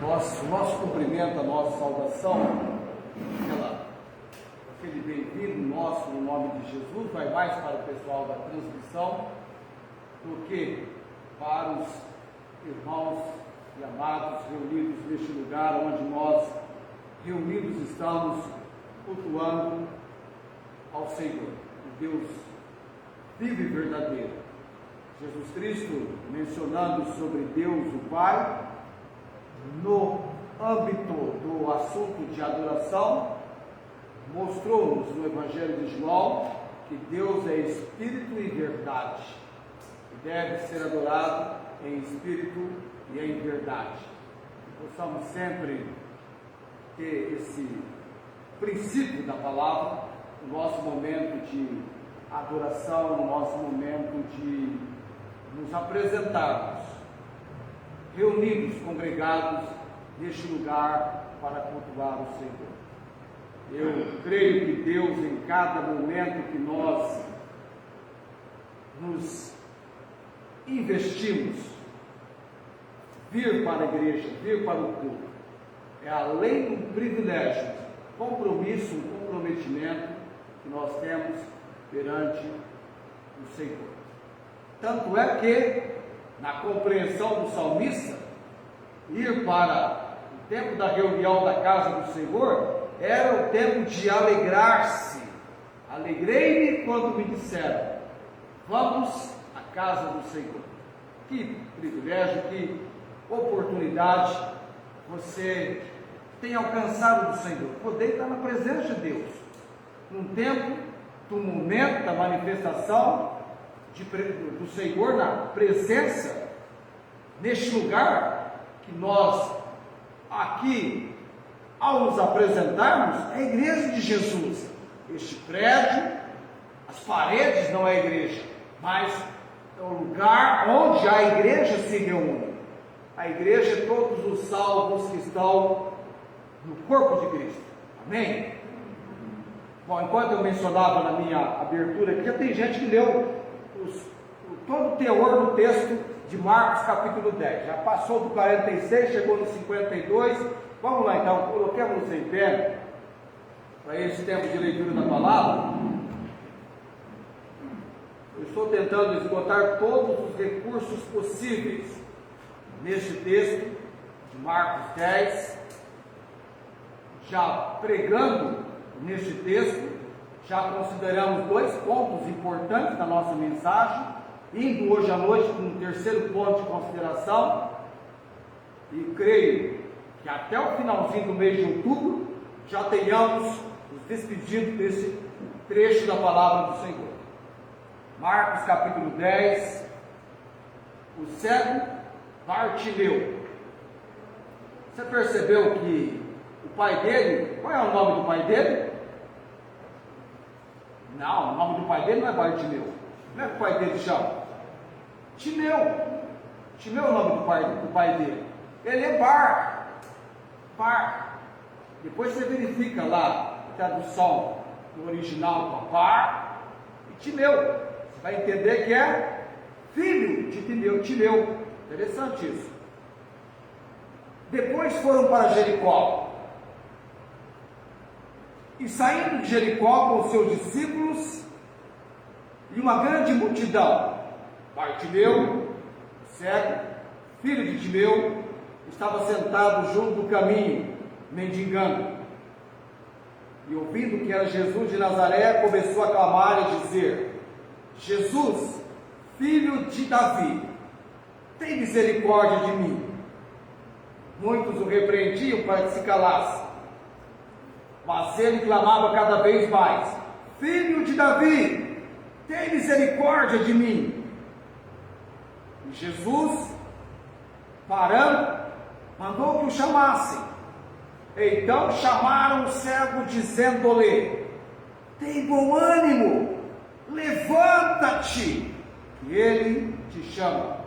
Nosso cumprimento, a nossa saudação, aquele bem-vindo nosso no nome de Jesus, vai mais para o pessoal da transmissão do que para os irmãos e amados reunidos neste lugar onde nós reunidos estamos cultuando ao Senhor, o Deus vivo e verdadeiro. Jesus Cristo, mencionando sobre Deus o Pai, no âmbito do assunto de adoração, mostrou-nos no Evangelho de João que Deus é Espírito e verdade, e deve ser adorado em Espírito e em verdade. Possamos sempre ter esse princípio da palavra no nosso momento de adoração, no nosso momento de nos apresentarmos, reunidos, congregados neste lugar para cultuar o Senhor. Eu creio que Deus, em cada momento que nós nos investimos, vir para a igreja, vir para o culto, é além de um privilégio, compromisso, um comprometimento que nós temos perante o Senhor. Tanto é que, na compreensão do salmista, ir para o tempo da reunião da casa do Senhor era o tempo de alegrar-se. Alegrei-me quando me disseram: vamos à casa do Senhor. Que privilégio, que oportunidade você tem alcançado do Senhor, poder estar na presença de Deus, num tempo, num momento da manifestação do Senhor, na presença, neste lugar que nós aqui, ao nos apresentarmos, é a igreja de Jesus. Este prédio, as paredes não é a igreja, mas é o lugar onde a igreja se reúne. A igreja é todos os salvos que estão no corpo de Cristo. Amém? Bom, enquanto eu mencionava na minha abertura aqui, já tem gente que leu todo o teor do texto de Marcos capítulo 10. Já passou do 46, chegou no 52. Vamos lá então, coloquemos em pé para esse tempo de leitura da palavra. Eu estou tentando esgotar todos os recursos possíveis neste texto de Marcos 10, já pregando neste texto. Já consideramos dois pontos importantes da nossa mensagem, indo hoje à noite com um terceiro ponto de consideração, e creio que até o finalzinho do mês de outubro já tenhamos nos despedido desse trecho da palavra do Senhor. Marcos capítulo 10, o cego Bartimeu. Você percebeu que o pai dele, qual é o nome do pai dele? Não, o nome do pai dele não é Bartimeu. Como é que o pai dele chama? Timeu. Timeu é o nome do pai dele. Ele é Bar. Depois você verifica lá a tradução do original para Bar e Timeu. Você vai entender que é filho de Timeu. Interessante isso. Depois foram para Jericó. E saindo de Jericó com os seus discípulos e uma grande multidão, Bartimeu, cego, filho de Timeu, estava sentado junto do caminho, mendigando. E ouvindo que era Jesus de Nazaré, começou a clamar e dizer: Jesus, filho de Davi, tem misericórdia de mim. Muitos o repreendiam para que se calasse. Mas ele clamava cada vez mais: Filho de Davi, tem misericórdia de mim. E Jesus, parando, mandou que o chamassem. Então chamaram o cego, dizendo-lhe: tem bom ânimo, levanta-te, que ele te chama.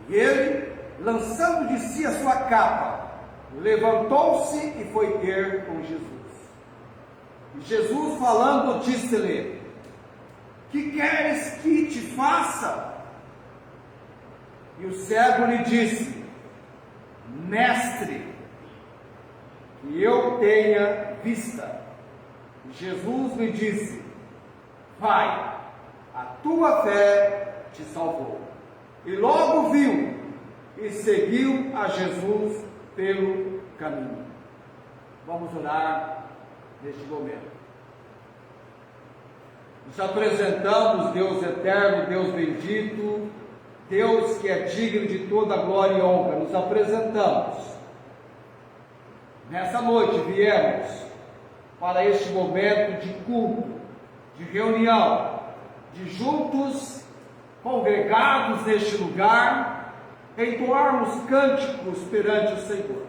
E ele, lançando de si a sua capa, levantou-se e foi ter com Jesus. E Jesus, falando, disse-lhe: que queres que te faça? E o cego lhe disse: Mestre, que eu tenha vista. Jesus me disse: vai, a tua fé te salvou. E logo viu e seguiu a Jesus pelo caminho. Vamos orar neste momento. Nos apresentamos, Deus eterno, Deus bendito, Deus que é digno de toda glória e honra. Nos apresentamos. Nessa noite viemos para este momento de culto, de reunião, de juntos, congregados neste lugar, entoarmos cânticos perante o Senhor.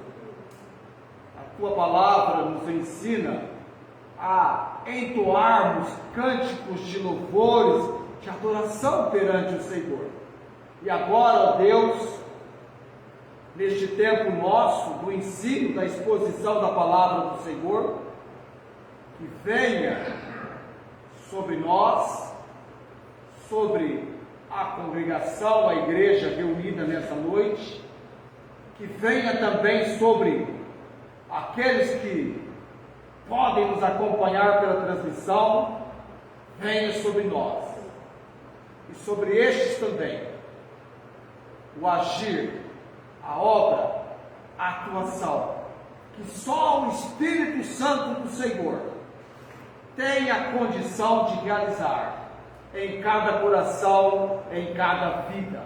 A tua palavra nos ensina a entoarmos cânticos de louvores, de adoração perante o Senhor. E agora, ó Deus, neste tempo nosso, do ensino, da exposição da palavra do Senhor, que venha sobre nós, sobre a congregação, a igreja reunida nessa noite, que venha também sobre aqueles que podem nos acompanhar pela transmissão, venha sobre nós, e sobre estes também, o agir, a obra, a atuação, que só o Espírito Santo do Senhor tem a condição de realizar em cada coração, em cada vida,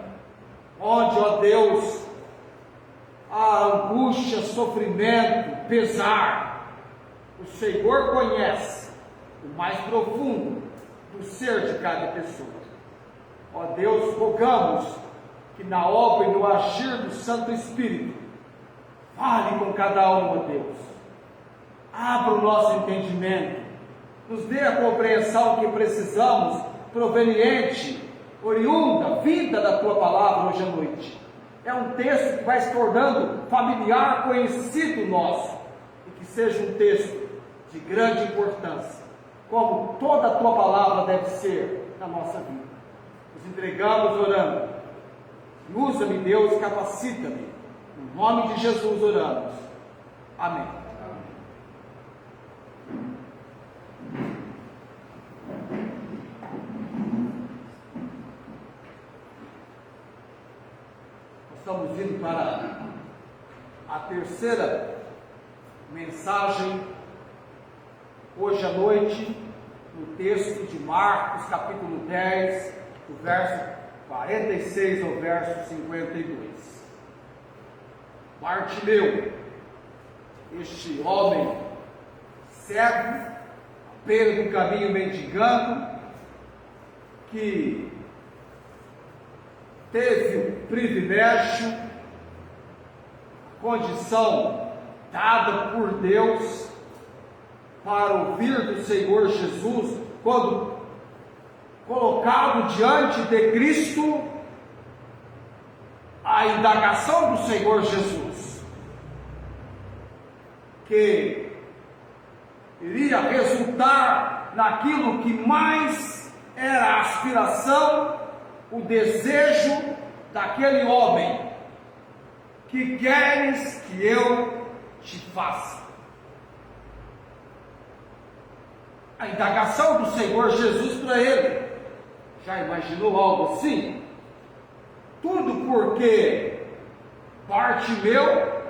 onde, ó Deus, a angústia, sofrimento, pesar, o Senhor conhece o mais profundo do ser de cada pessoa. Ó Deus, rogamos que na obra e no agir do Santo Espírito, fale com cada um, ó Deus, abra o nosso entendimento, nos dê a compreensão que precisamos, proveniente, oriunda, vinda da tua palavra hoje à noite. É um texto que vai se tornando familiar, conhecido nosso, e que seja um texto de grande importância, como toda a tua palavra deve ser na nossa vida. Nos entregamos orando. Usa-me, Deus, capacita-me. Em nome de Jesus oramos. Amém. Estamos indo para a terceira mensagem hoje à noite, no texto de Marcos, capítulo 10, do verso 46 ao verso 52. Bartimeu, este homem cego, à beira do caminho mendigando, que teve o privilégio, a condição dada por Deus para ouvir do Senhor Jesus, quando colocado diante de Cristo, a indagação do Senhor Jesus, que iria resultar naquilo que mais era a aspiração, o desejo daquele homem: que queres que eu te faça? A indagação do Senhor Jesus para ele. Já imaginou algo assim? Tudo porque Bartimeu,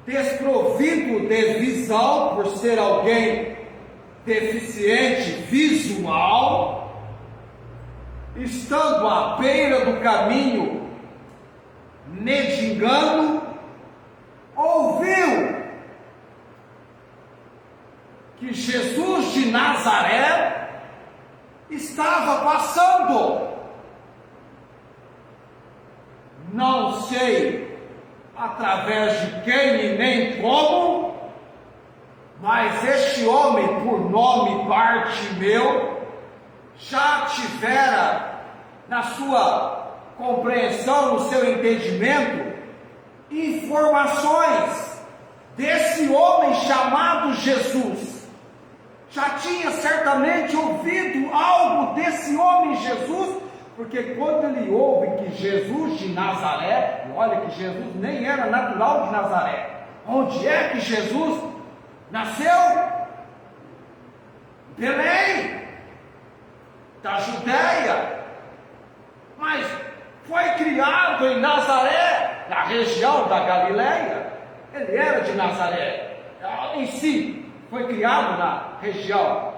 desprovido de visão, por ser alguém deficiente visual, estando à beira do caminho, mendigando, ouviu que Jesus de Nazaré estava passando. Não sei através de quem e nem como, mas este homem, por nome Bartimeu, já tivera na sua compreensão, no seu entendimento, informações desse homem chamado Jesus. Já tinha certamente ouvido algo desse homem Jesus, porque quando ele ouve que Jesus de Nazaré, olha que Jesus nem era natural de Nazaré, onde é que Jesus nasceu? Belém, da Judéia, mas foi criado em Nazaré, na região da Galileia. Ele era de Nazaré, em si, foi criado na região,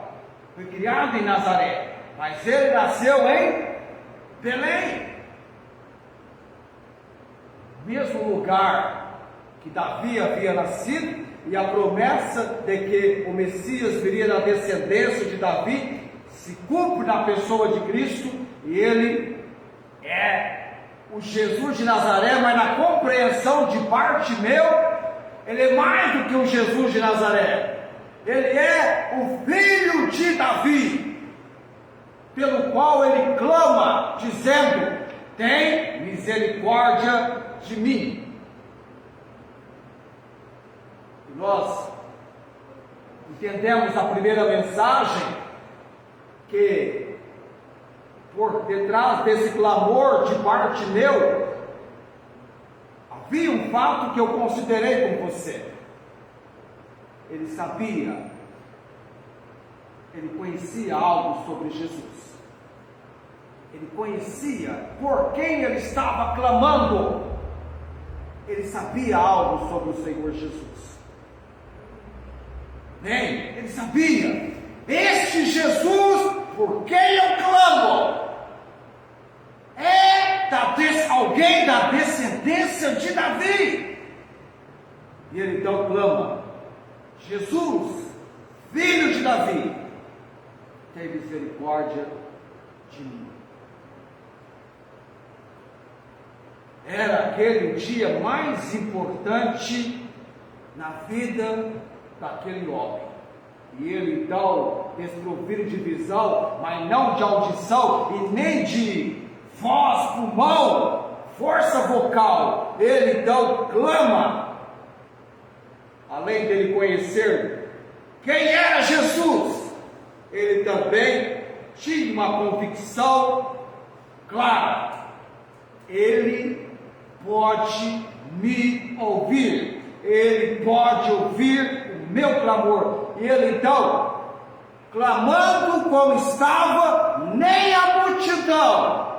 foi criado em Nazaré, mas ele nasceu em Belém, mesmo lugar que Davi havia nascido, e a promessa de que o Messias viria da descendência de Davi se cumpre na pessoa de Cristo, e ele é o Jesus de Nazaré, mas na compreensão de Bartimeu, ele é mais do que o Jesus de Nazaré, ele é o filho de Davi, pelo qual ele clama, dizendo: tem misericórdia de mim. E nós entendemos a primeira mensagem, que por detrás desse clamor de Bartimeu, havia um fato que eu considerei com você. Ele sabia, ele conhecia algo sobre Jesus, ele conhecia por quem ele estava clamando, ele sabia algo sobre o Senhor Jesus. Bem, ele sabia, este Jesus por quem eu clamo é alguém da descendência de Davi. E ele então clama: Jesus, filho de Davi, tem misericórdia de mim. Era aquele dia mais importante na vida daquele homem. E ele então, desprovido de visão, mas não de audição e nem de voz, pulmão, força vocal, ele então clama, além dele conhecer quem era Jesus, ele também tinha uma convicção clara: ele pode me ouvir, ele pode ouvir o meu clamor. E ele então, clamando como estava, nem a multidão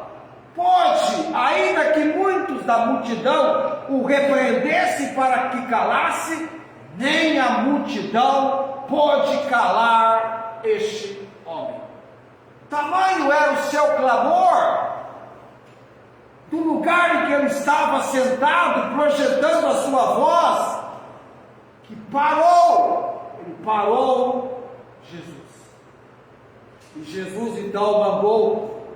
pôde, ainda que muitos da multidão o repreendessem para que calasse, nem a multidão pôde calar este homem. Tamanho era o seu clamor, do lugar em que ele estava sentado, projetando a sua voz, que ele parou Jesus. E Jesus então mandou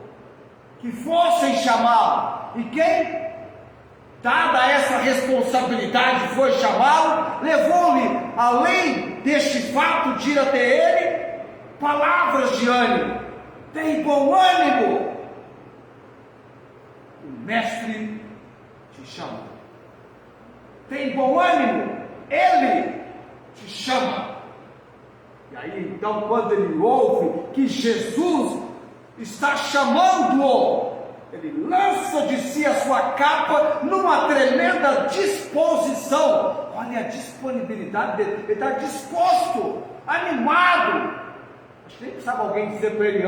que fossem chamá-lo. E quem, dada essa responsabilidade, foi chamá-lo, levou-lhe, além deste fato de ir até ele, palavras de ânimo: tem bom ânimo, o mestre te chama. Tem bom ânimo, ele te chama. E aí então, quando ele ouve que Jesus está chamando-o, ele lança de si a sua capa numa tremenda disposição. Olha a disponibilidade dele, ele está disposto, animado. Acho que nem precisava alguém dizer para ele: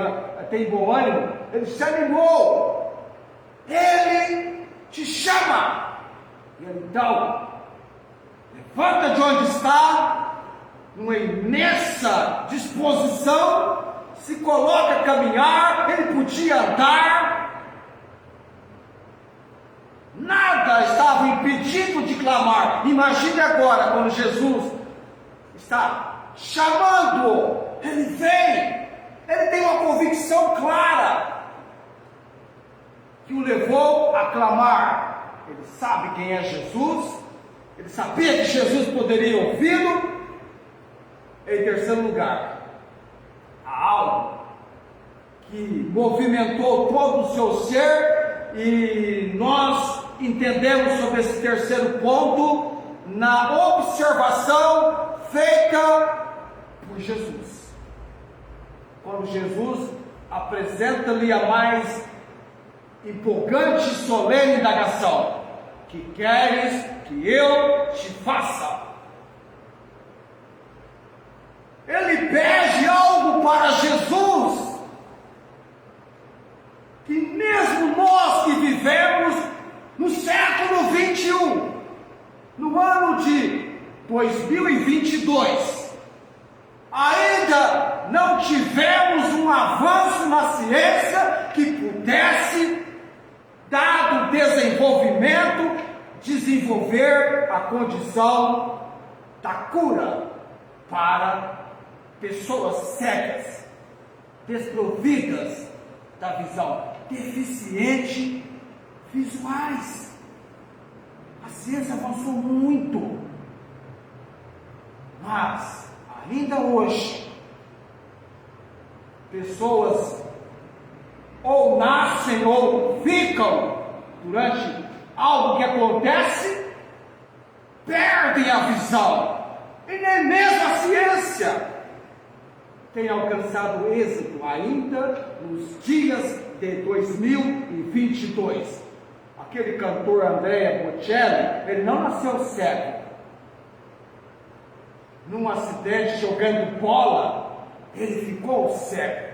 tem bom ânimo. Ele se animou. Ele te chama. E ele então levanta de onde está, numa imensa disposição, se coloca a caminhar. Ele podia andar, nada estava impedindo de clamar. Imagine agora, quando Jesus está chamando-o, ele vem, ele tem uma convicção clara que o levou a clamar. Ele sabe quem é Jesus, ele sabia que Jesus poderia ouvi-lo. Em terceiro lugar, há algo que movimentou todo o seu ser, e nós entendemos sobre esse terceiro ponto na observação feita por Jesus. Quando Jesus apresenta-lhe a mais empolgante e solene indagação: que queres que eu te faça? Ele pede algo para Jesus, que mesmo nós que vivemos no século 21, no ano de 2022, ainda não tivemos um avanço na ciência que pudesse, dado o desenvolvimento, desenvolver a condição da cura para pessoas cegas, desprovidas da visão, deficientes visuais. A ciência avançou muito, mas ainda hoje, pessoas ou nascem ou ficam durante algo que acontece, perdem a visão, e nem mesmo a ciência tem alcançado êxito ainda nos dias de 2022. Aquele cantor Andrea Bocelli, ele não nasceu cego. Num acidente jogando bola, ele ficou cego.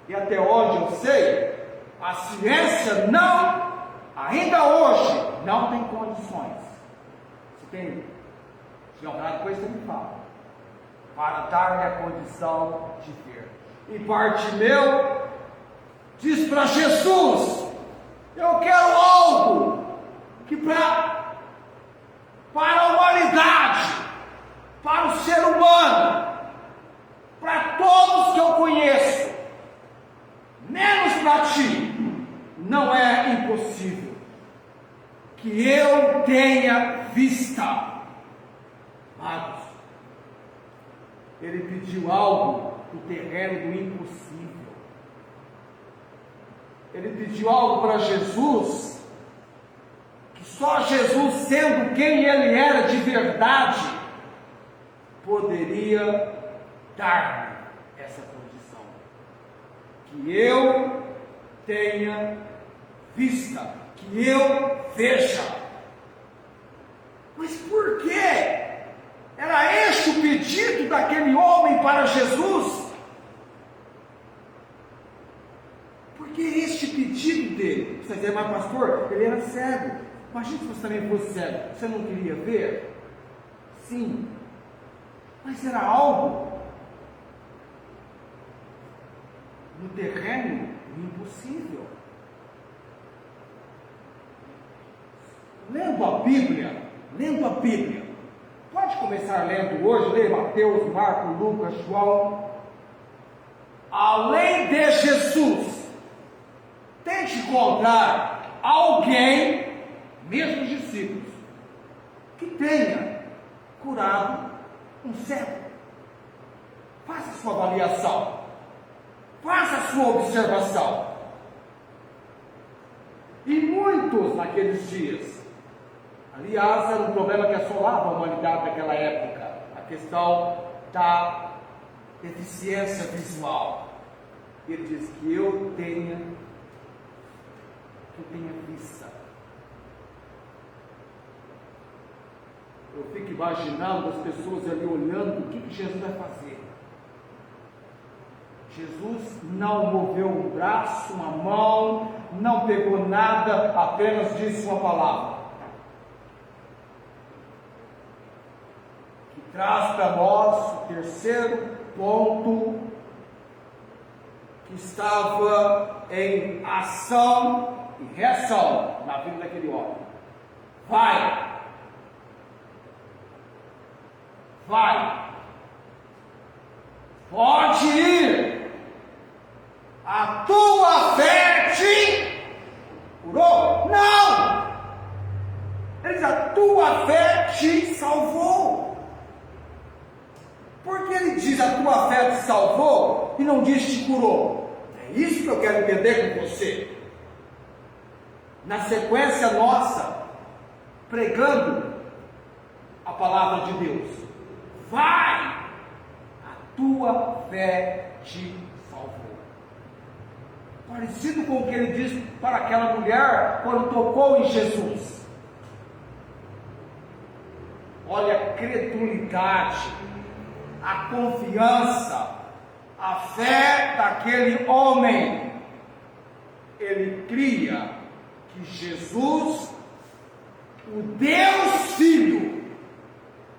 E até onde eu sei, a ciência ainda hoje, não tem condições. Se alguma coisa, me fala, para dar-lhe a condição de ver. E Bartimeu diz para Jesus: eu quero algo que para a humanidade, para o ser humano, para todos que eu conheço, menos para ti, não é impossível, que eu tenha vista. Amados, ele pediu algo do terreno do impossível. Ele pediu algo para Jesus, que só Jesus, sendo quem ele era de verdade, poderia dar-me essa condição. Que eu tenha vista, que eu veja. Mas por quê? Era este o pedido daquele homem para Jesus? Porque este pedido dele, você dizer, mas pastor, ele era cego. Imagina se você também fosse cego, você não queria ver? Sim, mas era algo no terreno impossível. Lendo a Bíblia, pode começar lendo hoje, leia Mateus, Marcos, Lucas, João. Além de Jesus, tente encontrar alguém, mesmo discípulos, que tenha curado um cego. Faça a sua avaliação, faça a sua observação. E muitos naqueles dias, aliás, era um problema que assolava a humanidade naquela época, a questão da deficiência visual. Ele diz que eu tenha vista. Eu fico imaginando as pessoas ali olhando o que Jesus vai fazer. Jesus não moveu um braço, uma mão, não pegou nada, apenas disse uma palavra. Que traz para nós o terceiro ponto que estava em ação e reação na vida daquele homem. Vai! Pode ir! A tua fé te curou? Não! Ele diz, a tua fé te salvou. Por que ele diz a tua fé te salvou e não diz te curou? É isso que eu quero entender com você. Na sequência nossa, pregando a palavra de Deus. Vai! A tua fé te salvou. Parecido com o que ele disse para aquela mulher quando tocou em Jesus. Olha a credulidade, a confiança, a fé daquele homem. Ele cria que Jesus, o Deus Filho,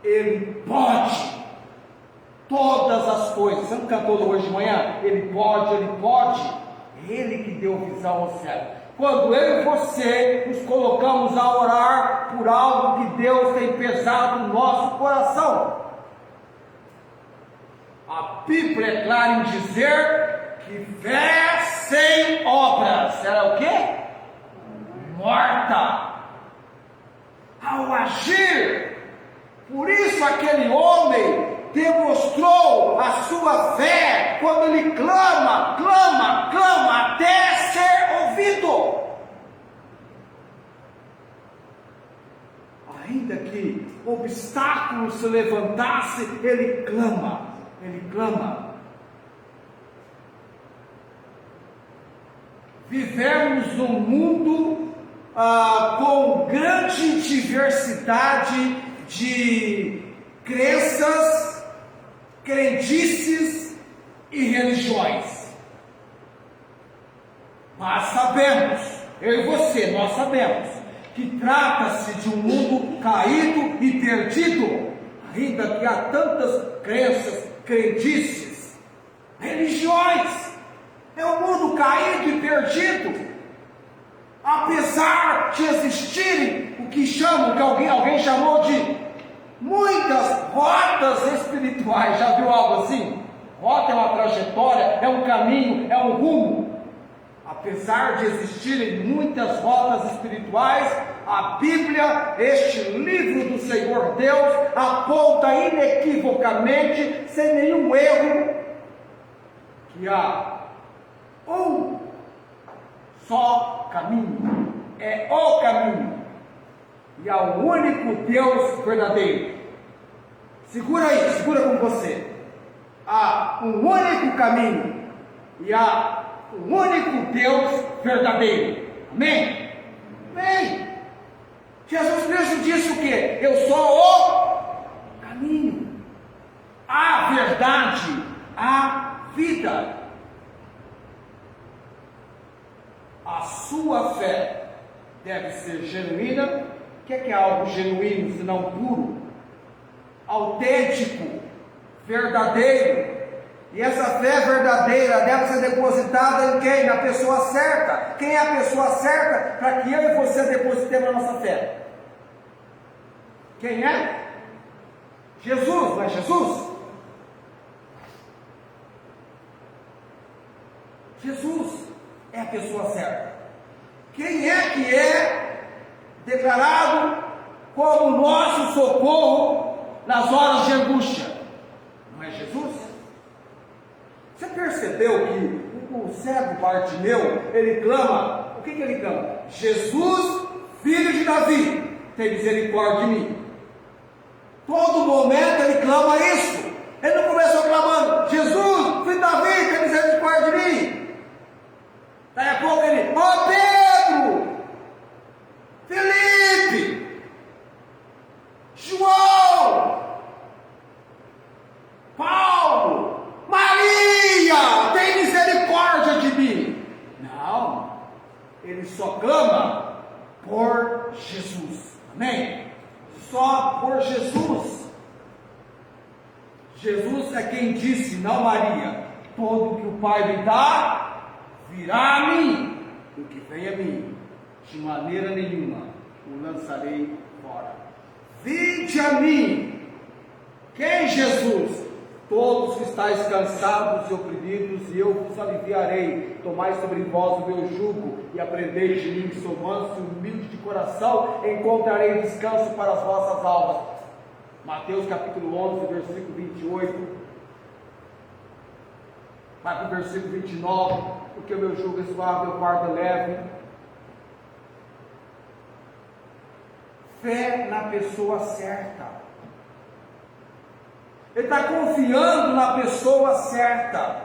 ele pode todas as coisas. Você não cantou hoje de manhã? Ele pode, ele pode. Ele que deu visão ao céu. Quando eu e você nos colocamos a orar por algo que Deus tem pesado no nosso coração, a Bíblia é clara em dizer que fé sem obras era o quê? Morta. Ao agir, por isso aquele homem demonstrou a sua fé quando ele clama, clama, clama até ser ouvido. Ainda que obstáculos se levantasse, ele clama, ele clama. Vivemos num mundo com grande diversidade de crenças, crendices e religiões. Mas sabemos, eu e você, nós sabemos, que trata-se de um mundo caído e perdido, ainda que há tantas crenças, crendices, religiões. É um mundo caído e perdido, apesar de existirem o que chamam, que alguém chamou de muitas rotas espirituais. Já viu algo assim? Rota é uma trajetória, é um caminho, é um rumo. Apesar de existirem muitas rotas espirituais, a Bíblia, este livro do Senhor Deus, aponta inequivocamente, sem nenhum erro, que há um só caminho, é o caminho, e há um único Deus verdadeiro. Segura aí, segura com você. Há um único caminho e há um único Deus verdadeiro. Amém? Amém. Jesus Cristo disse o quê? Eu sou o caminho, a verdade, a vida. A sua fé deve ser genuína. O que é algo genuíno, se não puro? Autêntico, verdadeiro. E essa fé verdadeira deve ser depositada em quem? Na pessoa certa. Quem é a pessoa certa para que eu e você depositemos a nossa fé? Quem é? Jesus, não é Jesus? Jesus é a pessoa certa. Quem é que é declarado como nosso socorro nas horas de angústia? Não é Jesus? Você percebeu que o cego Bartimeu, ele clama, o que ele clama? Jesus, filho de Davi, tem misericórdia de mim. Todo momento ele clama isso. Ele não começou clamando, Jesus, filho de Davi, tem misericórdia de mim. Daí a pouco ele, Pedro, Felipe, João, Paulo, Maria, tem misericórdia de mim. Não, ele só clama por Jesus. Amém? Só por Jesus. Jesus é quem disse, não Maria, todo que o Pai me dá virá a mim, o que vem a mim, de maneira nenhuma o lançarei fora. Vinde a mim. Quem? Jesus? Todos que estáis cansados e oprimidos, e eu vos aliviarei. Tomai sobre vós o meu jugo e aprendeis de mim, que sou manso e humilde de coração, encontrarei descanso para as vossas almas. Mateus capítulo 11, versículo 28. Vai para o versículo 29. Porque o meu jugo é suave, meu fardo é leve. Fé na pessoa certa. Ele está confiando na pessoa certa.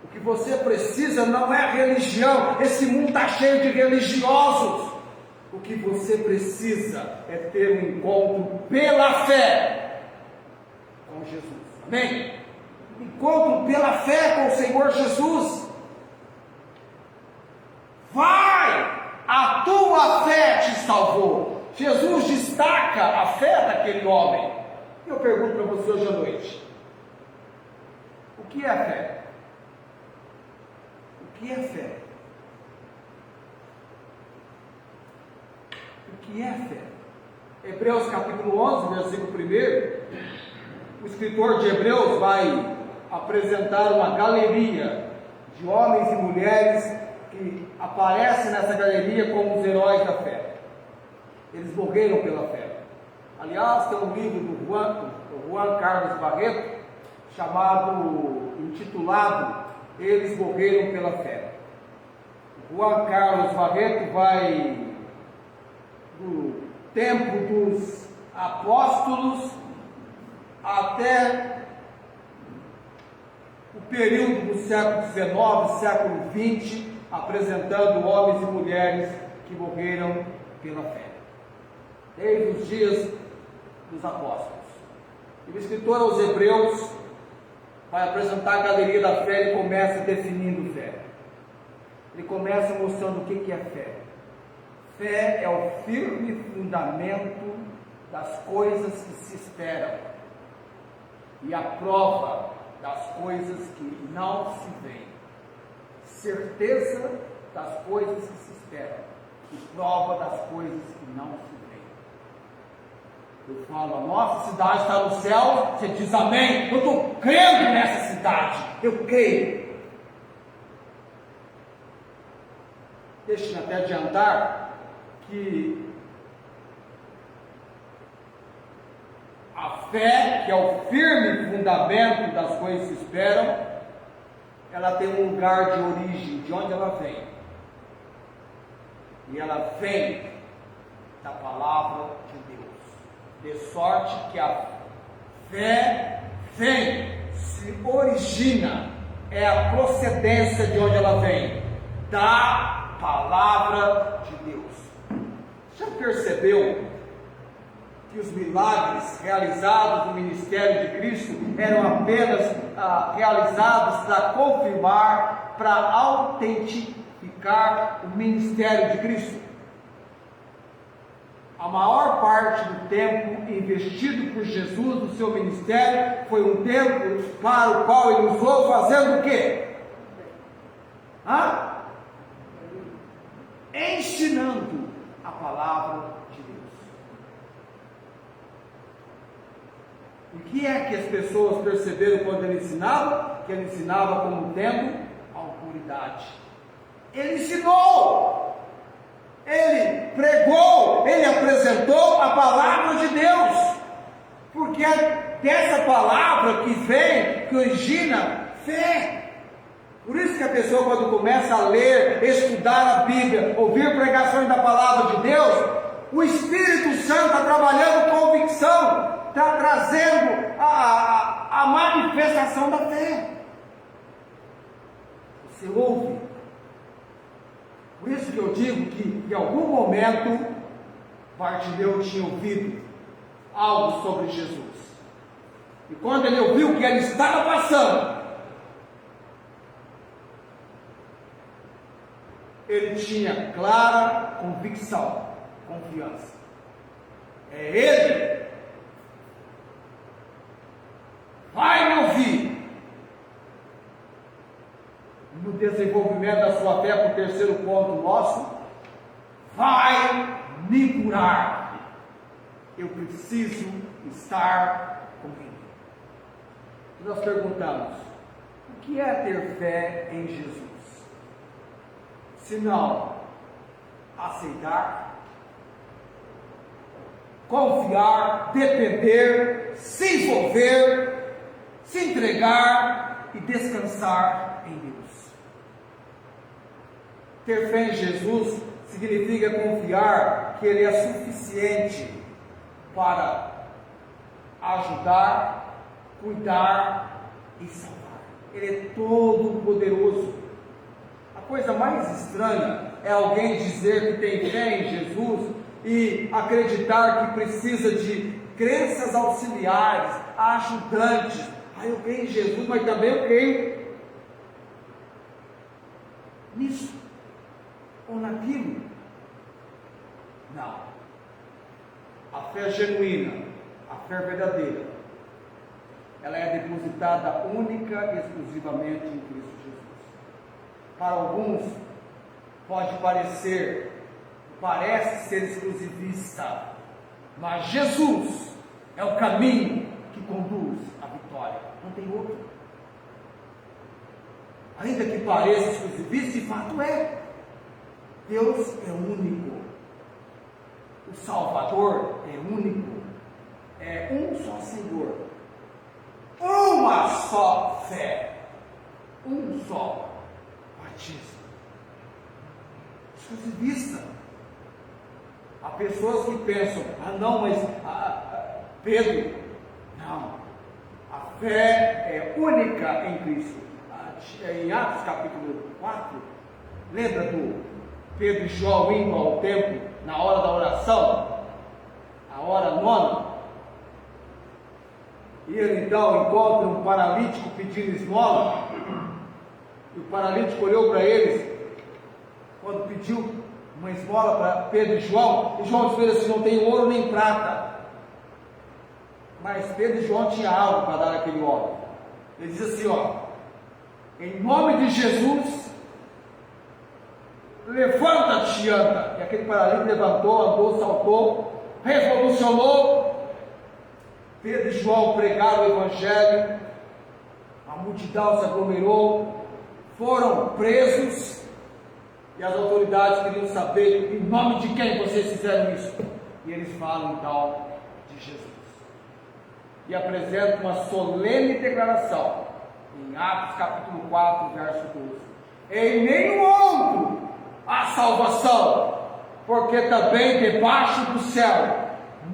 O que você precisa não é religião. Esse mundo está cheio de religiosos. O que você precisa é ter um encontro pela fé com Jesus. Amém? Encontro pela fé com o Senhor Jesus. Vai! A tua fé te salvou. Jesus destaca a fé daquele homem. Eu pergunto para você hoje à noite: o que é a fé? O que é fé? O que é fé? Hebreus capítulo 11, versículo 1, o escritor de Hebreus vai apresentar uma galeria de homens e mulheres que aparecem nessa galeria como os heróis da fé. Eles morreram pela fé. Aliás, tem um livro do Juan Carlos Barreto, intitulado Eles Morreram pela Fé. Juan Carlos Barreto vai do tempo dos apóstolos até o período do século XIX, século XX, apresentando homens e mulheres que morreram pela fé, desde os dias dos apóstolos. E o escritor aos Hebreus vai apresentar a galeria da fé e começa definindo fé. Ele começa mostrando o que é fé. Fé é o firme fundamento das coisas que se esperam e a prova das coisas que não se veem. Certeza das coisas que se esperam e prova das coisas que não se veem. Eu falo, a nossa cidade está no céu, você diz amém. Eu estou crendo nessa cidade, eu creio. Deixe-me até adiantar que a fé, que é o firme fundamento das coisas que se esperam, ela tem um lugar de origem, de onde ela vem. E ela vem da palavra de Deus. De sorte que a fé vem, se origina, é a procedência de onde ela vem, da palavra de Deus. Já percebeu que os milagres realizados no ministério de Cristo eram apenas realizados para confirmar, para autentificar o ministério de Cristo? A maior parte do tempo investido por Jesus no seu ministério foi um tempo para o qual ele usou fazendo o quê? Ensinando a palavra de Deus. O que é que as pessoas perceberam quando ele ensinava? Que ele ensinava como tendo autoridade. Ele ensinou, ele pregou, ele apresentou a palavra de Deus, porque é dessa palavra que vem, que origina fé. Por isso que a pessoa, quando começa a ler, estudar a Bíblia, ouvir pregações da palavra de Deus, o Espírito Santo está trabalhando convicção, está trazendo a manifestação da fé. Você ouve. Por isso que eu digo que em algum momento Bartimeu tinha ouvido algo sobre Jesus. E quando ele ouviu o que ele estava passando, ele tinha clara convicção, confiança. É ele. Vai me ouvir. No desenvolvimento da sua fé, para o terceiro ponto nosso, vai me curar. Eu preciso estar com ele. E nós perguntamos: o que é ter fé em Jesus? Se não aceitar, confiar, depender, se envolver, se entregar e descansar em Deus. Ter fé em Jesus significa confiar que Ele é suficiente para ajudar, cuidar e salvar. Ele é todo poderoso. A coisa mais estranha é alguém dizer que tem fé em Jesus e acreditar que precisa de crenças auxiliares, ajudantes. Eu creio em Jesus, mas também eu creio nisso ou naquilo. Não. A fé genuína, a fé verdadeira, ela é depositada única e exclusivamente em Cristo Jesus. Para alguns pode parece ser exclusivista, mas Jesus é o caminho que conduz à vitória, não tem outro. Ainda que pareça exclusivista, de fato é. Deus é único, o Salvador é único, é um só Senhor, uma só fé, um só batismo. Exclusivista. Há pessoas que pensam, não, mas Pedro, não, a fé é única em Cristo. Em Atos capítulo 4, lembra do Pedro e João indo ao templo na hora da oração, a hora nona, e ele então encontra um paralítico pedindo esmola, e o paralítico olhou para eles, quando pediu uma esmola para Pedro e João disse assim: não tem ouro nem prata, mas Pedro e João tinham algo para dar aquele homem. Ele diz assim: em nome de Jesus, levanta-te e anda. E aquele paralítico levantou, andou, saltou, revolucionou. Pedro e João pregaram o Evangelho, a multidão se aglomerou, foram presos, e as autoridades queriam saber em nome de quem vocês fizeram isso. E eles falam então de Jesus, e apresentam uma solene declaração em Atos capítulo 4, verso 12: em nenhum outro há salvação, porque também debaixo do céu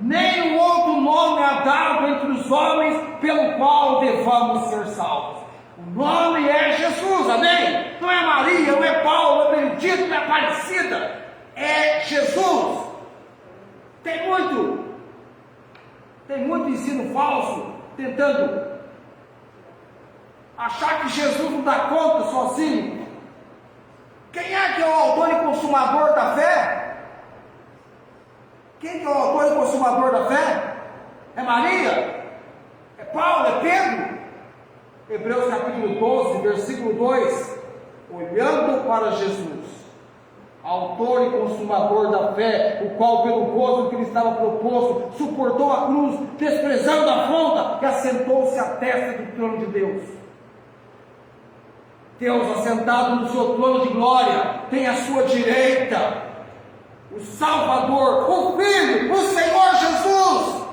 nenhum outro nome é dado entre os homens pelo qual devamos ser salvos. O nome é Jesus, amém? Não é Maria, não é Paulo, não é Benedito, não é Aparecida, é Jesus. Tem muito ensino falso tentando achar que Jesus não dá conta sozinho. Quem é que é o autor e consumador da fé? Quem que é o autor e consumador da fé? É Maria? É Paulo? É Pedro? Hebreus capítulo 12, versículo 2: olhando para Jesus, autor e consumador da fé, o qual pelo gozo que lhe estava proposto, suportou a cruz, desprezando a afronta, e assentou-se à destra do trono de Deus. Deus, assentado no seu trono de glória, tem à sua direita o Salvador, o Filho, o Senhor Jesus,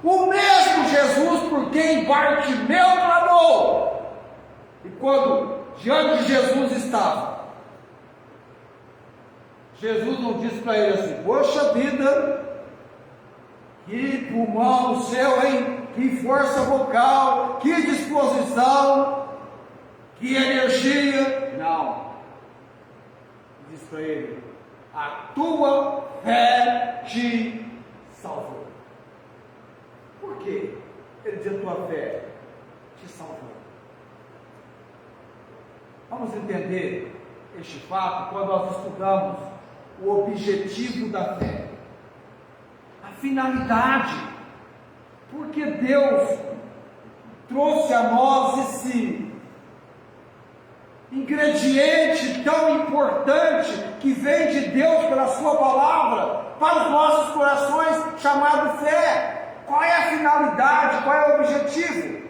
o mesmo Jesus por quem Bartimeu clamou. E quando diante de Jesus estava, Jesus não disse para ele assim: poxa vida, que pulmão o seu, hein? Que força vocal, que disposição, que energia. Não. Diz para ele: a tua fé te salvou. Por quê? Ele diz: a tua fé te salvou. Vamos entender este fato quando nós estudamos o objetivo da fé, a finalidade, porque Deus trouxe a nós esse ingrediente tão importante que vem de Deus pela sua palavra para os nossos corações, chamado fé. Qual é a finalidade? Qual é o objetivo?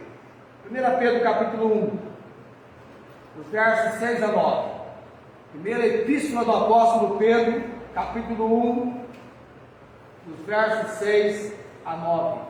1 Pedro capítulo 1, os versos 6 a 9. Primeira epístola do apóstolo Pedro, capítulo 1, dos versos 6 a 9.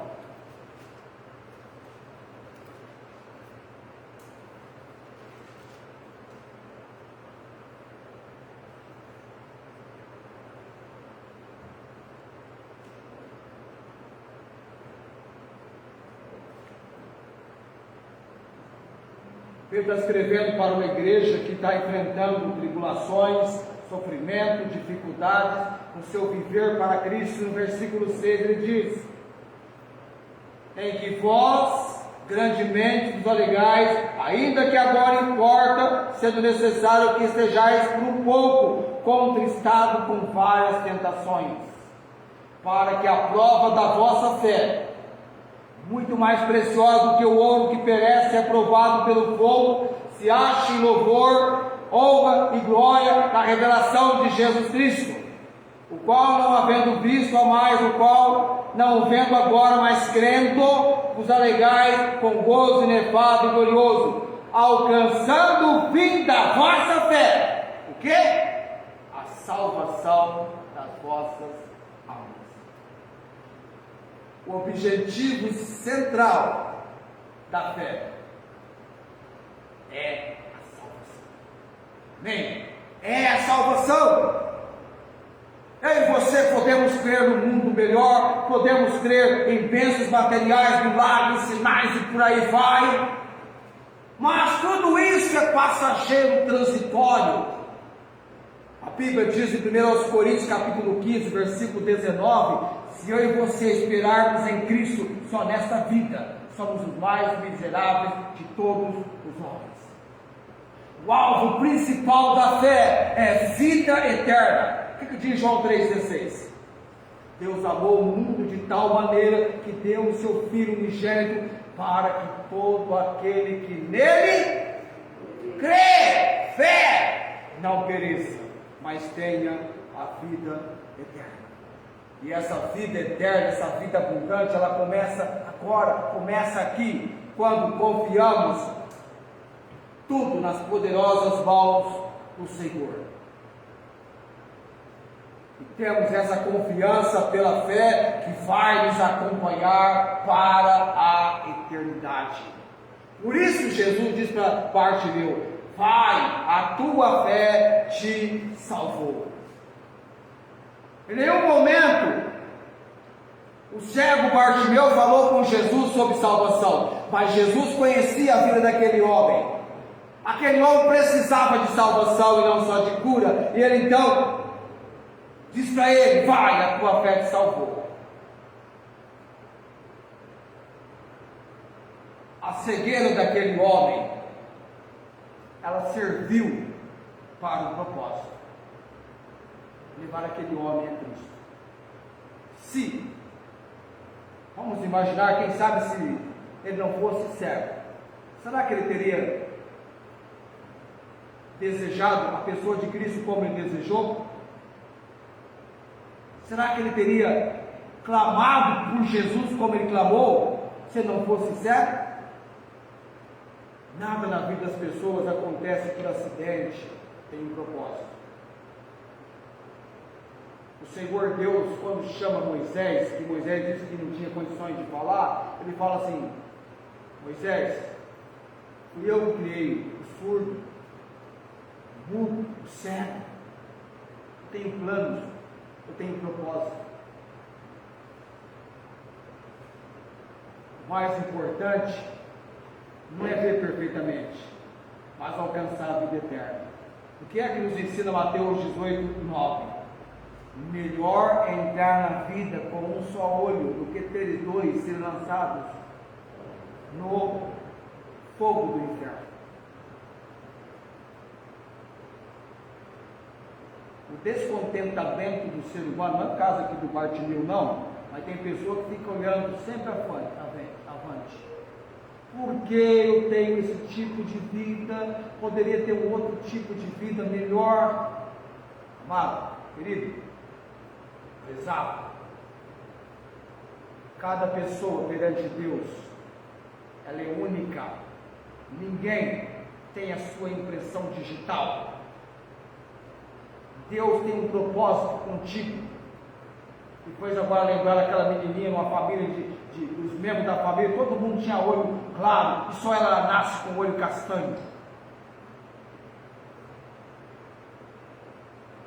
Pedro está escrevendo para uma igreja que está enfrentando tribulações, sofrimento, dificuldades no seu viver para Cristo. No versículo 6 ele diz: em que vós grandemente vos alegais, ainda que agora importa, sendo necessário que estejais por um pouco contristado com várias tentações, para que a prova da vossa fé, muito mais preciosa do que o ouro que perece e é provado pelo fogo, se ache em louvor, honra e glória na revelação de Jesus Cristo, o qual não havendo visto a mais, o qual não vendo agora, mas crendo, vos alegais com gozo inefável e glorioso, alcançando o fim da vossa fé. O quê? A salvação das vossas almas. O objetivo central da fé é a salvação. Amém? É a salvação. Eu e você podemos crer no mundo melhor, podemos crer em bênçãos materiais, milagres, sinais e por aí vai, mas tudo isso é passageiro, transitório. A Bíblia diz em 1 Coríntios capítulo 15, versículo 19, se eu e você esperarmos em Cristo só nesta vida, somos os mais miseráveis de todos os homens. O alvo principal da fé é vida eterna. O que diz João 3,16? Deus amou o mundo de tal maneira que deu o seu Filho unigênito para que todo aquele que nele crê, fé, não pereça, mas tenha a vida eterna. E essa vida eterna, essa vida abundante, ela começa agora, começa aqui, quando confiamos tudo nas poderosas mãos do Senhor. E temos essa confiança pela fé que vai nos acompanhar para a eternidade. Por isso Jesus diz para Bartimeu: vai, a tua fé te salvou. Em nenhum momento o cego Bartimeu falou com Jesus sobre salvação, mas Jesus conhecia a vida daquele homem. Aquele homem precisava de salvação e não só de cura, e ele então diz para ele: vai, a tua fé te salvou. A cegueira daquele homem, ela serviu para um propósito: levar aquele homem a Cristo. Se, vamos imaginar, quem sabe se ele não fosse cego, será que ele teria desejado a pessoa de Cristo como ele desejou? Será que ele teria clamado por Jesus como ele clamou, se não fosse cego? Nada na vida das pessoas acontece por acidente, tem um propósito. O Senhor Deus, quando chama Moisés, que Moisés disse que não tinha condições de falar, ele fala assim: Moisés, fui eu que criei o surdo, o mudo, o cego. Eu tenho planos, eu tenho propósito. O mais importante não é ver perfeitamente, mas alcançar a vida eterna. O que é que nos ensina Mateus 18, 9? Melhor é entrar na vida com um só olho do que ter dois e ser lançados no fogo do inferno. O descontentamento do ser humano, não é o caso aqui do Bartimeu não, mas tem pessoa que fica olhando sempre avante. Por que eu tenho esse tipo de vida? Poderia ter um outro tipo de vida melhor. Amado, querido, exato. Cada pessoa perante Deus, ela é única. Ninguém tem a sua impressão digital. Deus tem um propósito contigo. Depois agora lembrar aquela menininha, uma família dos membros da família, todo mundo tinha olho claro, e só ela nasce com o olho castanho.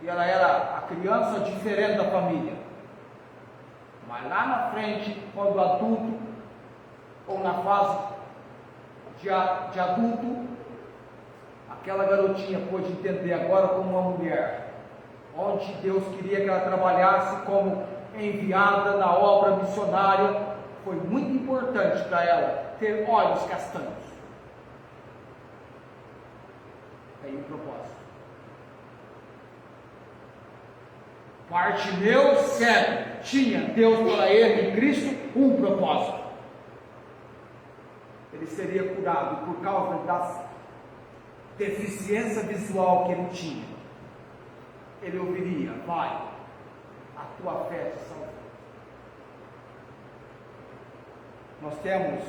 E ela era a criança diferente da família. Mas lá na frente, quando adulto, ou na fase de adulto, aquela garotinha pôde entender agora como uma mulher, onde Deus queria que ela trabalhasse como enviada na obra missionária. Foi muito importante para ela ter olhos castanhos. Tem um propósito. Bartimeu cego tinha Deus para ele em Cristo um propósito. Ele seria curado por causa da deficiência visual que ele tinha. Ele ouviria: vai, a tua fé te salvou. Nós temos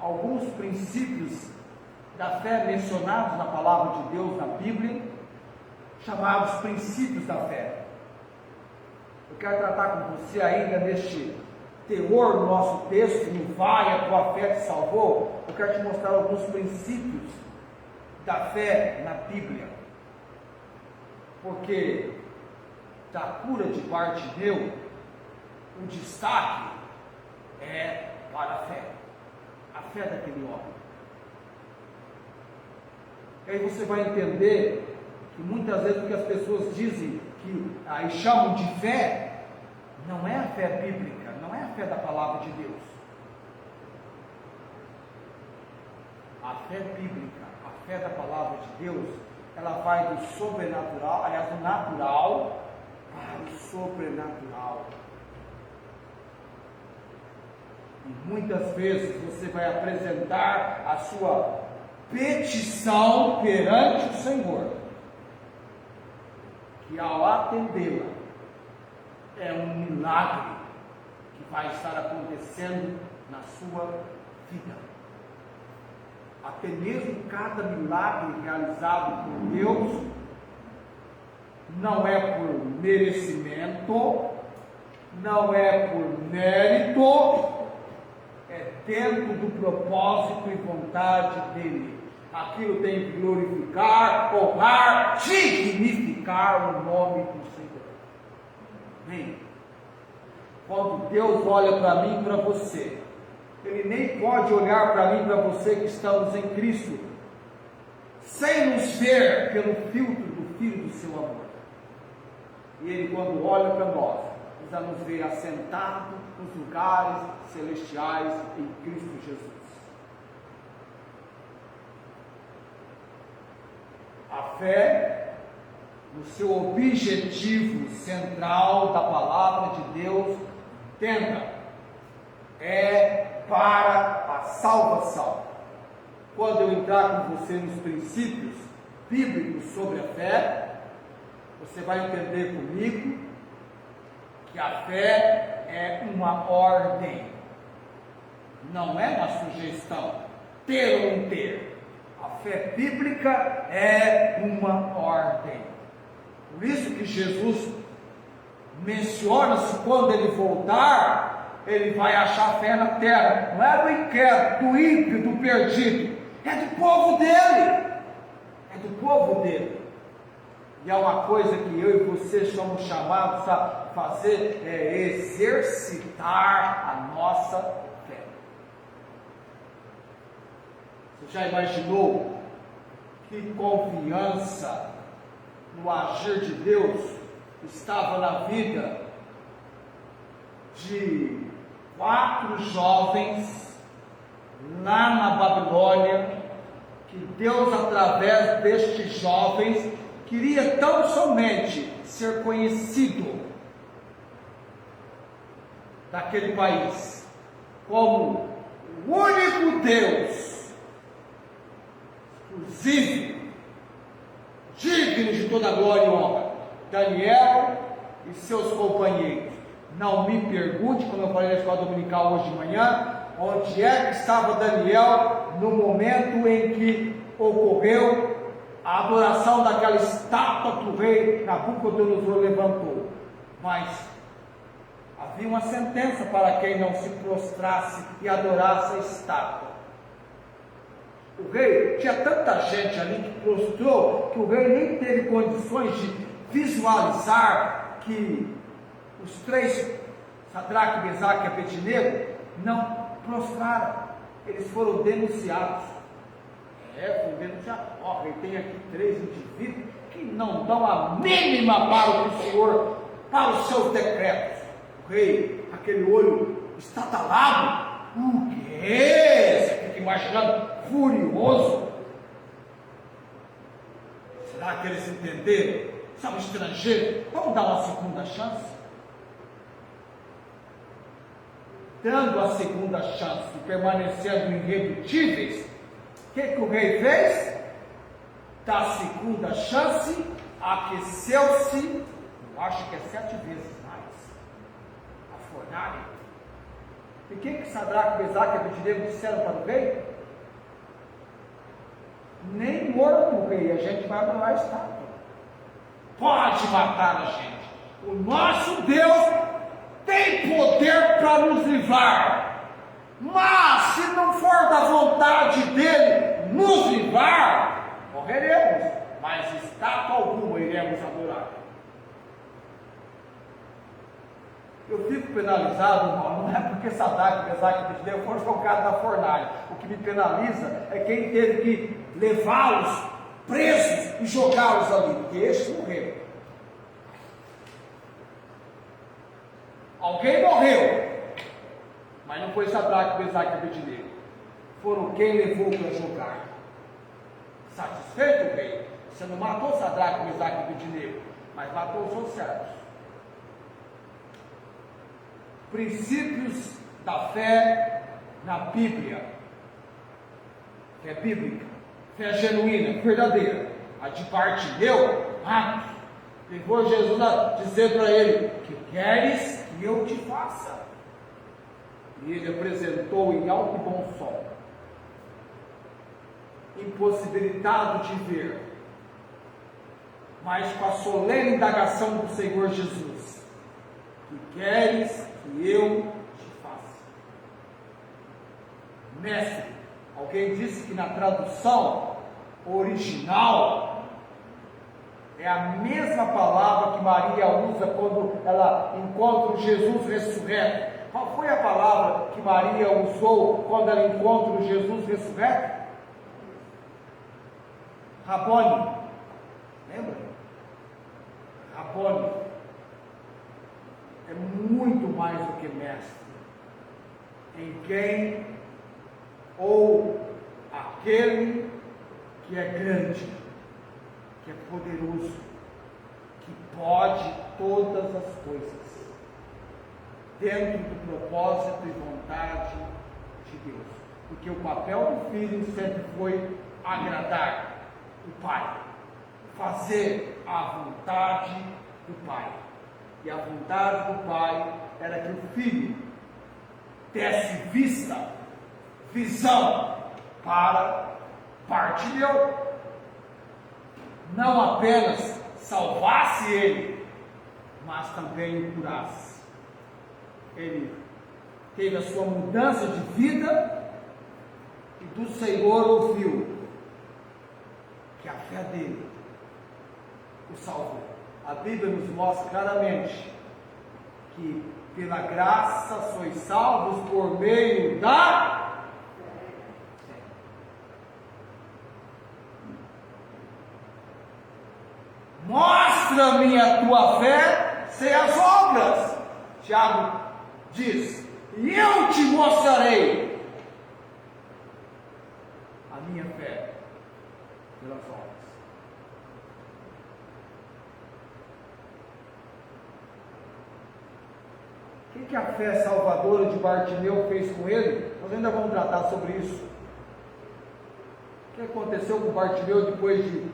alguns princípios da fé mencionados na palavra de Deus, na Bíblia, chamados princípios da fé. Eu quero tratar com você ainda neste teor do nosso texto, no vai, a tua fé te salvou. Eu quero te mostrar alguns princípios da fé na Bíblia. Porque da cura de Bartimeu, o destaque é para a fé daquele homem. E aí você vai entender que muitas vezes o que as pessoas dizem e chamam de fé, não é a fé bíblica, não é a fé da palavra de Deus. A fé bíblica, a fé da palavra de Deus, ela vai do sobrenatural, aliás, do natural para o sobrenatural. E muitas vezes você vai apresentar a sua petição perante o Senhor, que ao atendê-la, é um milagre que vai estar acontecendo na sua vida. Até mesmo cada milagre realizado por Deus não é por merecimento, não é por mérito, é dentro do propósito e vontade dele. Aquilo tem que glorificar, honrar, dignificar o nome do Senhor. Amém? Quando Deus olha para mim e para você, Ele nem pode olhar para mim e para você que estamos em Cristo, sem nos ver pelo filtro do Filho do seu amor. E Ele, quando olha para nós, já nos vê assentado nos lugares celestiais em Cristo Jesus. A fé, no seu objetivo central da palavra de Deus, é para a salvação. Quando eu entrar com você nos princípios bíblicos sobre a fé, você vai entender comigo que a fé é uma ordem, não é uma sugestão, ter ou não ter. A fé bíblica é uma ordem. Por isso que Jesus menciona-se quando ele voltar, ele vai achar fé na terra. Não é do inquérito, do ímpio, do perdido, é do povo dele. É do povo dele. E é uma coisa que eu e você somos chamados a fazer, é exercitar a nossa fé. Você já imaginou que confiança no agir de Deus estava na vida de 4 jovens lá na Babilônia, que Deus, através destes jovens, queria tão somente ser conhecido daquele país como o único Deus exclusivo, digno de toda glória e honra. Daniel e seus companheiros. Não me pergunte, como eu falei na escola dominical hoje de manhã, onde é que estava Daniel no momento em que ocorreu a adoração daquela estátua que o rei Nabucodonosor levantou. Mas havia uma sentença para quem não se prostrasse e adorasse a estátua. O rei, tinha tanta gente ali que prostrou, que o rei nem teve condições de visualizar que os 3, Sadraque, Mesaque e Abednego, não prostraram. Eles foram denunciados. Fui vendo já, tem aqui 3 indivíduos que não dão a mínima para o Senhor, para os seus decretos. O rei, aquele olho estatalado, o quê? Você fica imaginando, furioso. Será que eles entenderam? São estrangeiros, vamos dar uma segunda chance? Dando a segunda chance, permanecendo irredutíveis, o que o rei fez? Da segunda chance, aqueceu-se, eu acho que é 7 vezes mais, a fornalha. E o que Sadraque, Mesaque e Abednego disseram para o rei? Nem morto o rei, a gente vai adorar a estátua. Pode matar a gente. O nosso Deus tem poder para nos livrar. Mas se não for da vontade dele nos livrar, morreremos. Mas estátua alguma iremos adorar. Eu fico penalizado, irmão, não é porque Sadraque, Mesaque e Abednego foram jogados na fornalha. O que me penaliza é quem teve que levá-los presos e jogá-los ali, porque estes morreram. Alguém morreu, mas não foi Sadraque, Mesaque e Abednego. Foram quem levou para jogar. Satisfeito, rei? Você não matou Sadraque, Mesaque e Abednego, mas matou os seus servos. Princípios da fé na Bíblia. Fé bíblica, fé genuína, verdadeira. A de Bartimeu, levou Jesus a dizer para ele: que queres que eu te faça? E ele apresentou em alto e bom som, impossibilitado de ver, mas com a solene indagação do Senhor Jesus: que queres que eu te faça? Mestre, alguém disse que na tradução original é a mesma palavra que Maria usa quando ela encontra o Jesus ressurreto. Qual foi a palavra que Maria usou quando ela encontra o Jesus ressurreto? Rabone. Lembra? Rabone. É muito mais do que mestre. Em quem ou aquele que é grande, que é poderoso, que pode todas as coisas, dentro do propósito e vontade de Deus. Porque o papel do filho sempre foi agradar o Pai, fazer a vontade do Pai. E a vontade do Pai era que o filho desse visão para Bartimeu, não apenas salvasse ele, mas também o curasse. Ele teve a sua mudança de vida e do Senhor ouviu que a fé dele o salvou. A Bíblia nos mostra claramente que pela graça sois salvos por meio da fé. Mostra-me a tua fé sem as obras. Tiago diz: e eu te mostrarei a minha fé pelas obras. O que a fé salvadora de Bartimeu fez com ele? Nós ainda vamos tratar sobre isso. O que aconteceu com Bartimeu depois de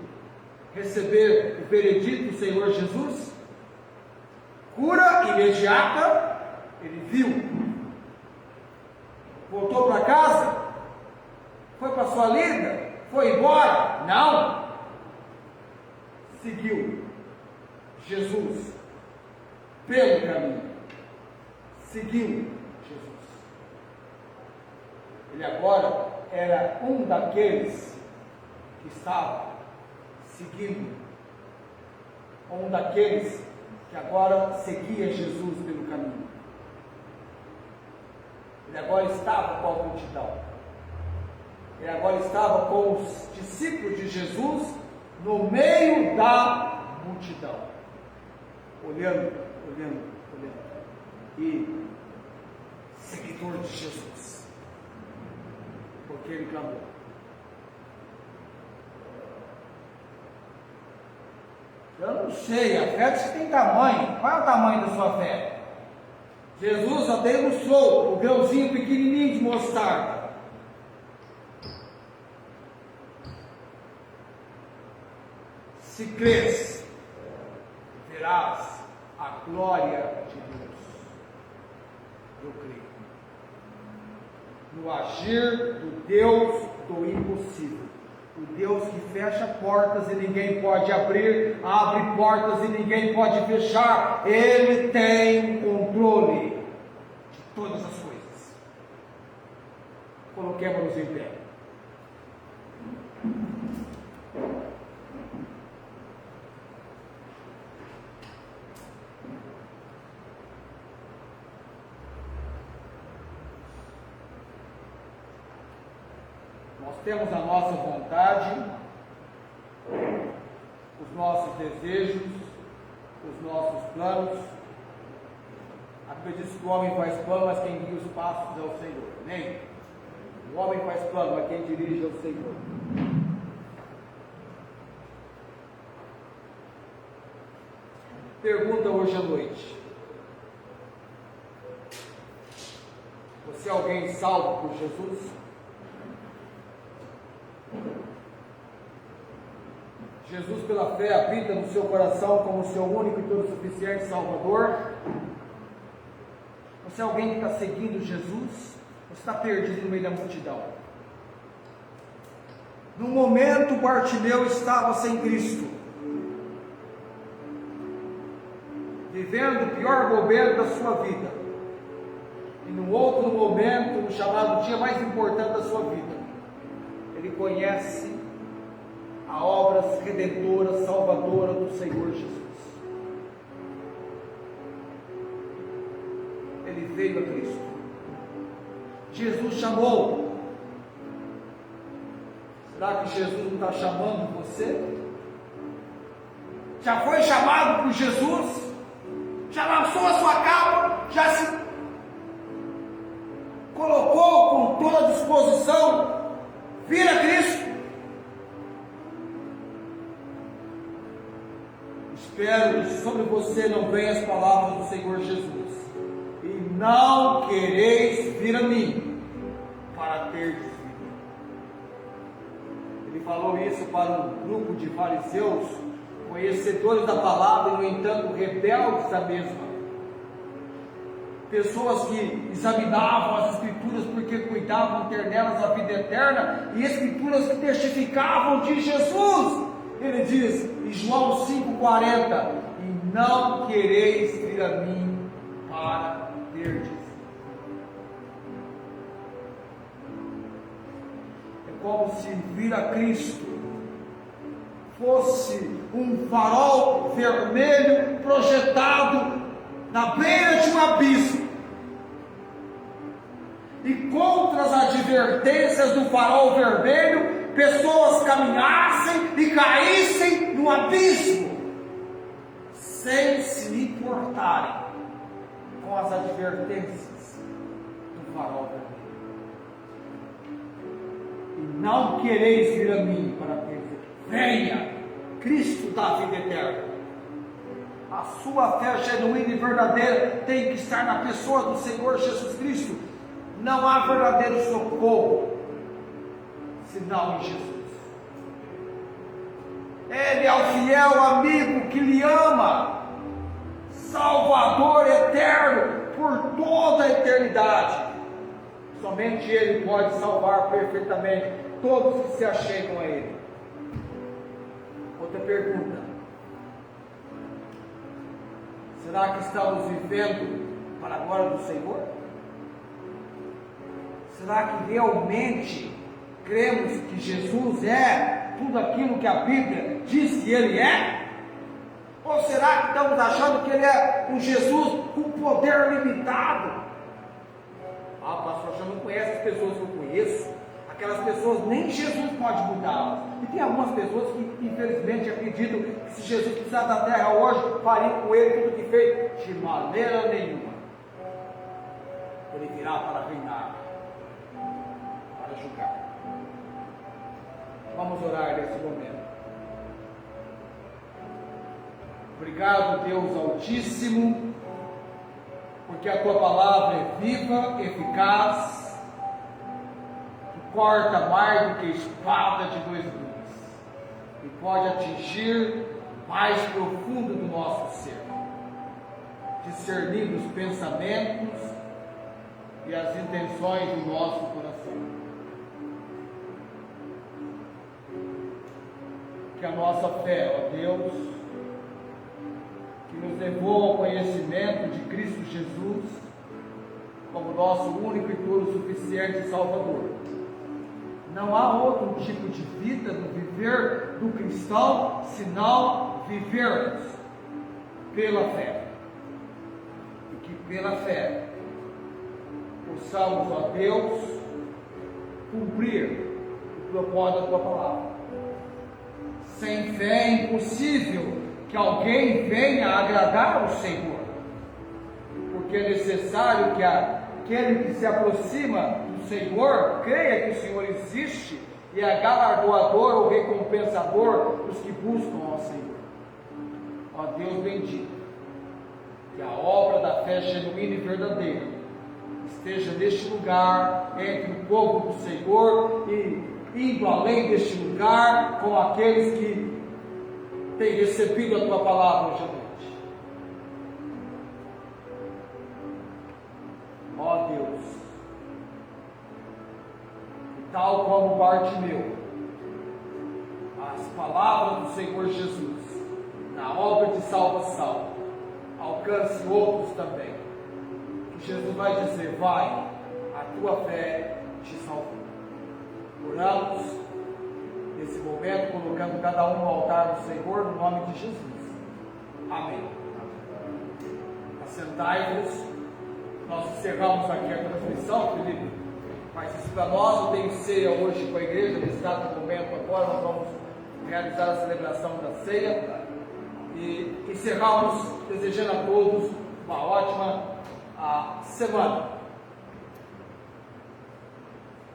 receber o veredito do Senhor Jesus? Cura imediata. Ele viu, voltou para casa, foi para sua lida, foi embora? Não, seguiu Jesus pelo caminho, seguiu Jesus. Ele agora era um daqueles que estava seguindo, um daqueles que agora seguia Jesus pelo caminho. Ele agora estava com a multidão. Ele agora estava com os discípulos de Jesus no meio da multidão, olhando, e seguidor de Jesus, porque ele clamou. Eu não sei, a fé diz que tem tamanho. Qual é o tamanho da sua fé? Jesus até ilustrou o grãozinho pequenininho de mostarda. Se crês, verás a glória de Deus. Eu creio no agir do Deus do impossível. O Deus que fecha portas e ninguém pode abrir, abre portas e ninguém pode fechar. Ele tem o controle de todas as coisas. Coloquemos-nos em pé. Nós temos a nossa vontade, os nossos desejos, os nossos planos. A Bíblia diz que o homem faz plano, mas quem guia os passos é o Senhor. Amém? O homem faz plano, mas quem dirige é o Senhor. Pergunta hoje à noite: você é alguém salvo por Jesus? Jesus, pela fé, habita no seu coração como seu único e todo suficiente Salvador? Você é alguém que está seguindo Jesus? Ou está perdido no meio da multidão? No momento, Bartimeu estava sem Cristo, vivendo o pior momento da sua vida. E no outro momento, no chamado dia mais importante da sua vida, ele conhece a obra redentora, salvadora do Senhor Jesus. Ele veio a Cristo. Jesus chamou. Será que Jesus não está chamando você? Já foi chamado por Jesus? Já lançou a sua capa? Já se colocou com toda a disposição? Vir a Cristo? Espero que sobre você não venham as palavras do Senhor Jesus: e não quereis vir a mim para ter vida. Ele falou isso para um grupo de fariseus, conhecedores da palavra e, no entanto, rebeldes da mesma. Pessoas que examinavam as Escrituras porque cuidavam ter nelas a vida eterna, e Escrituras que testificavam de Jesus. Ele diz em João 5,40: e não quereis vir a mim para terdes. É como se vir a Cristo fosse um farol vermelho projetado na beira de um abismo, e contra as advertências do farol vermelho, pessoas caminhassem e caíssem no abismo, sem se importarem com as advertências do farol vermelho. E não quereis vir a mim para ter vida. Venha, Cristo dá vida eterna. A sua fé genuína e verdadeira tem que estar na pessoa do Senhor Jesus Cristo. Não há verdadeiro socorro senão em Jesus. Ele é o fiel amigo que lhe ama, Salvador eterno por toda a eternidade. Somente Ele pode salvar perfeitamente todos que se achegam a Ele. Outra pergunta: será que estamos vivendo para a glória do Senhor? Será que realmente cremos que Jesus é tudo aquilo que a Bíblia diz que Ele é? Ou será que estamos achando que Ele é um Jesus com poder limitado? Ah, pastor, você não conhece as pessoas que eu conheço. Aquelas pessoas, nem Jesus pode mudá-las. E tem algumas pessoas que, infelizmente, acreditam que se Jesus precisasse da terra hoje, faria com ele tudo que fez. De maneira nenhuma. Ele virá para reinar, para julgar. Vamos orar nesse momento. Obrigado, Deus Altíssimo, porque a Tua palavra é viva, eficaz, que corta mais do que espada de dois gumes, e pode atingir o mais profundo do nosso ser, discernindo os pensamentos e as intenções do nosso coração. Que a nossa fé, ó Deus, que nos levou ao conhecimento de Cristo Jesus como nosso único e puro, suficiente Salvador. Não há outro tipo de vida no viver do cristão senão vivermos pela fé. E que pela fé possamos, ó Deus, cumprir o propósito da Tua palavra. Sem fé é impossível que alguém venha agradar o Senhor, porque é necessário que aquele que se aproxima do Senhor creia que o Senhor existe e é galardoador ou recompensador dos que buscam ao Senhor. Ó Deus bendito, que a obra da fé genuína e verdadeira esteja neste lugar, entre o povo do Senhor e indo além deste lugar com aqueles que têm recebido a Tua palavra hoje à noite. Ó Deus, e tal como Bartimeu, as palavras do Senhor Jesus na obra de salvação alcance outros também. Que Jesus vai dizer: vai, a tua fé te salvou. Oramos nesse momento, colocando cada um no altar do Senhor, no nome de Jesus. Amém. Assentai-vos. Nós encerramos aqui a transmissão, Felipe. Mas isso para nós, eu tenho ceia hoje com a igreja, nesse exato momento agora, nós vamos realizar a celebração da ceia. E encerramos desejando a todos uma ótima semana.